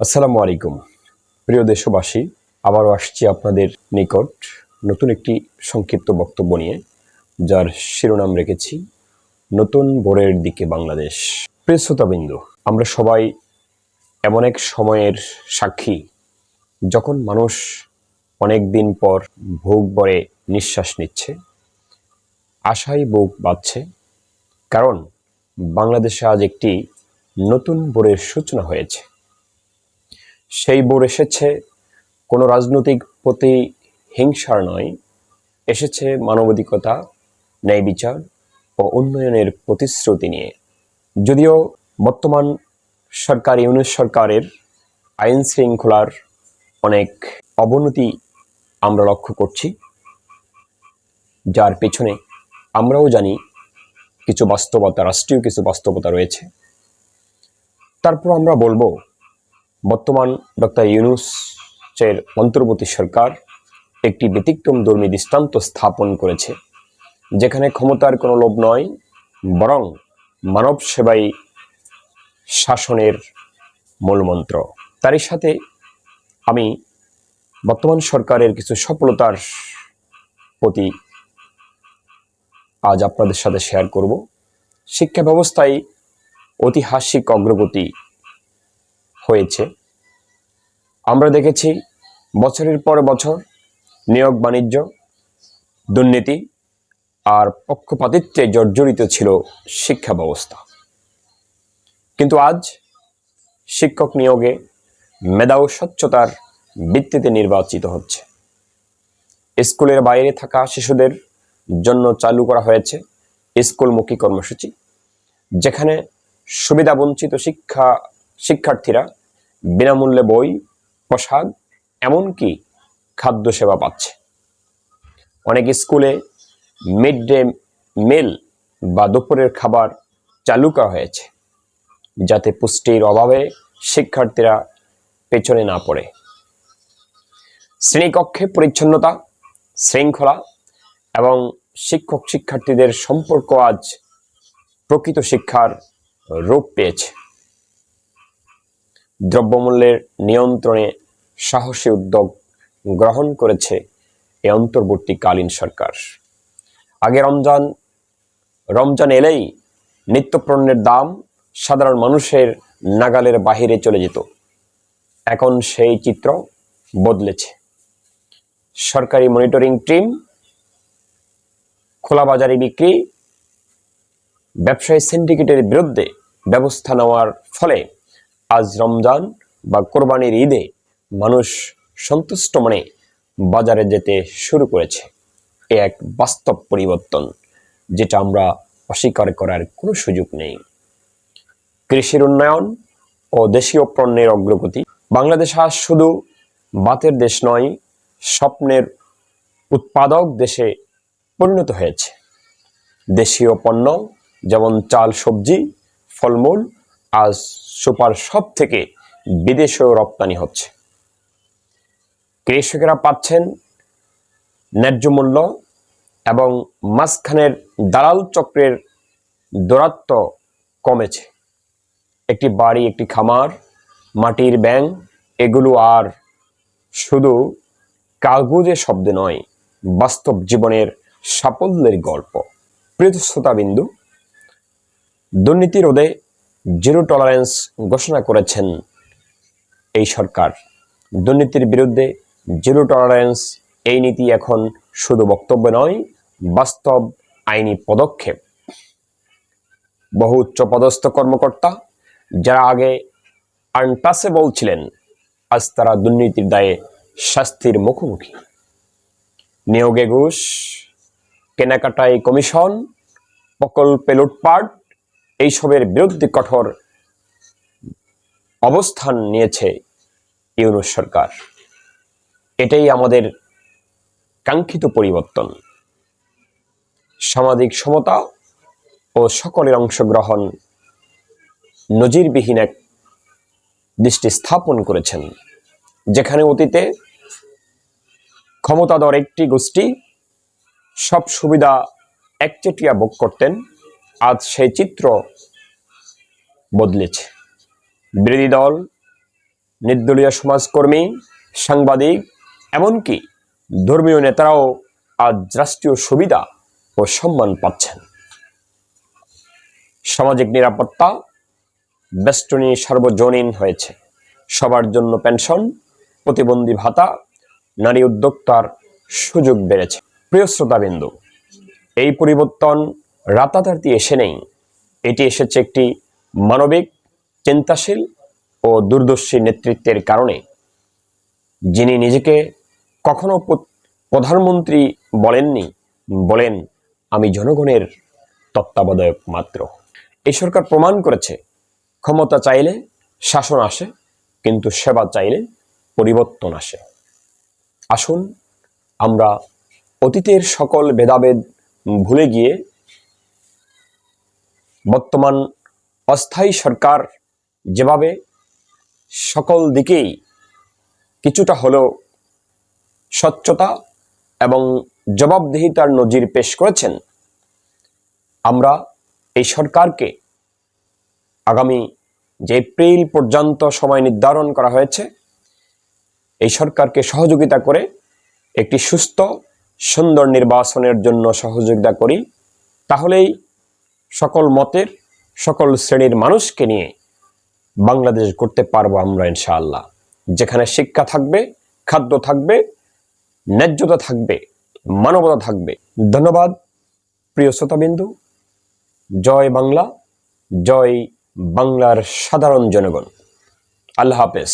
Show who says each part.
Speaker 1: আসসালামু আলাইকুম প্রিয় দেশবাসী, আবারও আসছি আপনাদের নিকট নতুন একটি সংক্ষিপ্ত বক্তব্য নিয়ে, যার শিরোনাম রেখেছি নতুন ভোরের দিকে বাংলাদেশ। প্রিয় শ্রোতাবিন্দু, আমরা সবাই এমন এক সময়ের সাক্ষী যখন মানুষ অনেক দিন পর বুক ভরে নিঃশ্বাস নিচ্ছে, আশায় বুক বাঁধছে, কারণ বাংলাদেশে আজ একটি নতুন ভোরের সূচনা হয়েছে। সেই ভোর এসেছে কোনো রাজনৈতিক প্রতিহিংসার নয়, এসেছে মানবাধিকতা, ন্যায় বিচার ও উন্নয়নের প্রতিশ্রুতি নিয়ে। যদিও বর্তমান সরকার ইউনূস সরকারের আইন শৃঙ্খলার অনেক অবনতি আমরা লক্ষ্য করছি, যার পেছনে আমরাও জানি কিছু বাস্তবতা, রাষ্ট্রীয় কিছু বাস্তবতা রয়েছে। তারপর আমরা বলবো, বর্তমান ডক্টর ইউনূসের অন্তর্বর্তী সরকার একটি ব্যতিক্রমধর্মী দৃষ্টান্ত স্থাপন করেছে, যেখানে ক্ষমতার কোনো লোভ নয়, বরং মানব সেবাই শাসনের মূলমন্ত্র। তারই সাথে আমি বর্তমান সরকারের কিছু সফলতার প্রতি আজ আপনাদের সাথে শেয়ার করব। শিক্ষা ব্যবস্থায় ঐতিহাসিক অগ্রগতি হয়েছে। আমরা দেখেছি বছরের পর বছর নিয়োগ বাণিজ্য, দুর্নীতি আর পক্ষপাতিত্বে জর্জরিত ছিল শিক্ষা ব্যবস্থা। কিন্তু আজ শিক্ষক নিয়োগে মেধা ও স্বচ্ছতার ভিত্তিতে নির্বাচিত হচ্ছে। স্কুলের বাইরে থাকা শিশুদের জন্য চালু করা হয়েছে স্কুলমুখী কর্মসূচি, যেখানে সুবিধাবঞ্চিত শিক্ষার্থীরা বিনামূল্যে বই, পোশাক, এমনকি খাদ্য সেবা পাচ্ছে। অনেক স্কুলে মিড ডে মিল বা দুপুরের খাবার চালু করা হয়েছে, যাতে পুষ্টির অভাবে শিক্ষার্থীরা পেছনে না পড়ে। শ্রেণীকক্ষে পরিচ্ছন্নতা, শৃঙ্খলা এবং শিক্ষক শিক্ষার্থীদের সম্পর্ক আজ প্রকৃত শিক্ষার রূপ পেয়েছে। দ্রব্যমূল্যের নিয়ন্ত্রণে সাহসী উদ্যোগ গ্রহণ করেছে এই অন্তর্বর্তীকালীন সরকার। আগে রমজান এলেই নিত্যপণ্যের দাম সাধারণ মানুষের নাগালের বাহিরে চলে যেত। এখন সেই চিত্র বদলেছে। সরকারি মনিটরিং টিম, খোলা বাজারে বিক্রি, ব্যবসায়ী সিন্ডিকেটের বিরুদ্ধে ব্যবস্থা নেওয়ার ফলে আজ রমজান বা কোরবানির ঈদে মানুষ সন্তুষ্ট মনে বাজারে যেতে শুরু করেছে। এ এক বাস্তব পরিবর্তন, যেটা আমরা অস্বীকার করার কোনো সুযোগ নেই। কৃষির উন্নয়ন ও দেশীয় পণ্যের অগ্রগতি। বাংলাদেশ আজ শুধু ভাতের দেশ নয়, স্বপ্নের উৎপাদক দেশে পরিণত হয়েছে। দেশীয় পণ্য যেমন চাল, সবজি, ফলমূল আজ সুপার শপ থেকে বিদেশেও রপ্তানি হচ্ছে। কৃষকেরা পাচ্ছেন ন্যায্য মূল্য এবং মাঝখানের দালাল চক্রের দৌরাত্ম্য কমেছে। একটি বাড়ি, একটি খামার, মাটির ব্যাংক, এগুলো আর শুধু কাগজে শব্দ নয়, বাস্তব জীবনের সাফল্যের গল্প। প্রিয় শ্রোতাবিন্দু, দুর্নীতি রোধে জিরো টলারেন্স ঘোষণা করেছেন এই সরকার। দুর্নীতির বিরুদ্ধে জিরো টলারেন্স এই নীতি এখন শুধু বক্তব্য নয়, বাস্তব আইনি পদক্ষেপ। বহু উচ্চপদস্থ কর্মকর্তা যারা আগে আনটাচেবল ছিলেন, আজ তারা দুর্নীতির দায়ে শাস্তির মুখোমুখি। নিয়োগে ঘুষ, কেনাকাটায় কমিশন, প্রকল্পে লুটপাট, এইসবের বিরুদ্ধে কঠোর অবস্থান নিয়েছে ইউনূস সরকার। এটাই আমাদের কাঙ্ক্ষিত পরিবর্তন। সামাজিক সমতা ও সকলের অংশগ্রহণ নজিরবিহীন এক দৃষ্টি স্থাপন করেছেন। যেখানে অতীতে ক্ষমতাধর একটি গোষ্ঠী সব সুবিধা একচেটিয়া ভোগ করতেন, আজ সেই চিত্র বদলেছে। বিরোধী দল নির্দলীয় সমাজকর্মী, সাংবাদিক, এমনকি ধর্মীয় নেতারাও আজ রাষ্ট্রীয় সুবিধা ও সম্মান পাচ্ছেন। সামাজিক নিরাপত্তা বেষ্টনী সার্বজনীন হয়েছে। সবার জন্য পেনশন, প্রতিবন্ধী ভাতা, নারী উদ্যোক্তার সুযোগ বেড়েছে। প্রিয় শ্রোতাবিন্দু, এই পরিবর্তন রাতারাতি এসে নেই। এটি এসেছে একটি মানবিক, চিন্তাশীল ও দূরদর্শী নেতৃত্বের কারণে, যিনি নিজেকে কখনো প্রধানমন্ত্রী বলেননি, বলেন আমি জনগণের তত্ত্বাবধায়ক মাত্র। এই সরকার প্রমাণ করেছে ক্ষমতা চাইলে শাসন আসে, কিন্তু সেবা চাইলে পরিবর্তন আসে। আসুন আমরা অতীতের সকল ভেদাভেদ ভুলে গিয়ে বর্তমান অস্থায়ী সরকার যেভাবে সকল দিকেই কিছুটা হলেও স্বচ্ছতা এবং জবাবদিহিতার নজির পেশ করেছেন, আমরা এই সরকারকে আগামী যে এপ্রিল পর্যন্ত সময় নির্ধারণ করা হয়েছে, এই সরকারকে সহযোগিতা করে একটি সুস্থ সুন্দর নির্বাচনের জন্য সহযোগিতা করি। তাহলেই সকল মতের, সকল শ্রেণীর মানুষকে নিয়ে বাংলাদেশ করতে পারবো আমরা ইনশাআল্লাহ, যেখানে শিক্ষা থাকবে, খাদ্য থাকবে, ন্যায্যতা থাকবে, মানবতা থাকবে। ধন্যবাদ প্রিয় শ্রোতাবিন্দু। জয় বাংলা, জয় বাংলার সাধারণ জনগণ। আল্লাহ হাফেজ।